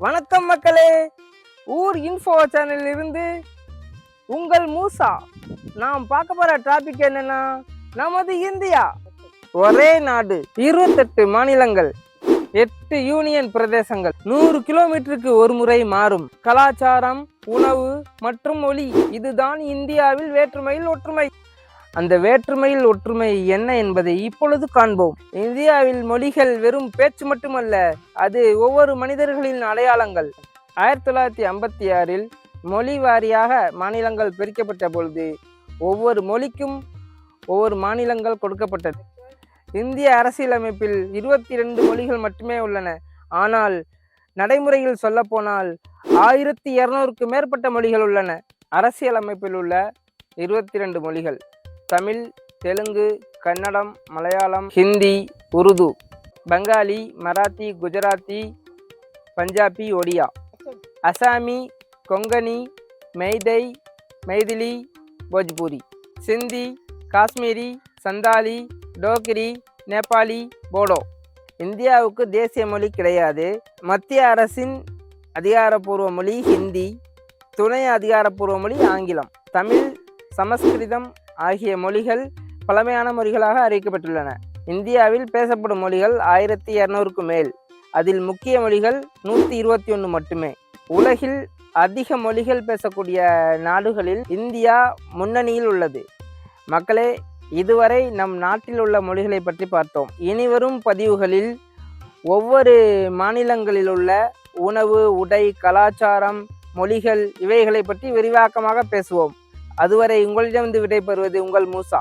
வணக்கம் மக்களே, ஊர் இன்ஃபோ சேனலில் இருந்து உங்கள் மூசா. நாம் பார்க்க போற டாபிக் என்னன்னா, நமது இந்தியா ஒரே நாடு, 28 மாநிலங்கள், 8 யூனியன் பிரதேசங்கள், 100 கிலோமீட்டருக்கு ஒரு முறை மாறும் கலாச்சாரம், உணவு மற்றும் மொழி. இதுதான் இந்தியாவில் வேற்றுமையில் ஒற்றுமை. அந்த வேற்றுமையில் ஒற்றுமை என்ன என்பதை இப்பொழுது காண்போம். இந்தியாவில் மொழிகள் வெறும் பேச்சு மட்டுமல்ல, அது ஒவ்வொரு மனிதர்களின் அடையாளங்கள். 1956 மொழி வாரியாக மாநிலங்கள் பிரிக்கப்பட்ட பொழுது ஒவ்வொரு மொழிக்கும் ஒவ்வொரு மாநிலங்கள் கொடுக்கப்பட்டது. இந்திய அரசியலமைப்பில் 22 மொழிகள் மட்டுமே உள்ளன. ஆனால் நடைமுறையில் சொல்ல போனால் 1200க்கு மேற்பட்ட மொழிகள் உள்ளன. அரசியலமைப்பில் உள்ள 22 மொழிகள்: தமிழ், தெலுங்கு, கன்னடம், மலையாளம், ஹிந்தி, உருது, பெங்காலி, மராத்தி, குஜராத்தி, பஞ்சாபி, ஒடியா, அசாமி, கொங்கணி, மைதிலி, போஜ்பூரி, சிந்தி, காஷ்மீரி, சந்தாலி, டோக்ரி, நேபாளி, போடோ. இந்தியாவுக்கு தேசிய மொழி கிடையாது. மத்திய அரசின் அதிகாரப்பூர்வ மொழி ஹிந்தி, துணை அதிகாரப்பூர்வ மொழி ஆங்கிலம். தமிழ், சமஸ்கிருதம் ஆகிய மொழிகள் பழமையான மொழிகளாக அறிவிக்கப்பட்டுள்ளன. இந்தியாவில் பேசப்படும் மொழிகள் 1200க்கு மேல். அதில் முக்கிய மொழிகள் 121 மட்டுமே. உலகில் அதிக மொழிகள் பேசக்கூடிய நாடுகளில் இந்தியா முன்னணியில் உள்ளது. மக்களே, இதுவரை நம் நாட்டில் உள்ள மொழிகளை பற்றி பார்த்தோம். இனிவரும் பதிவுகளில் ஒவ்வொரு மாநிலங்களில் உள்ள உணவு, உடை, கலாச்சாரம், மொழிகள் இவைகளை பற்றி விரிவாக்கமாக பேசுவோம். அதுவரை உங்களிடமிருந்து விடைபெறுவது உங்கள் மூசா.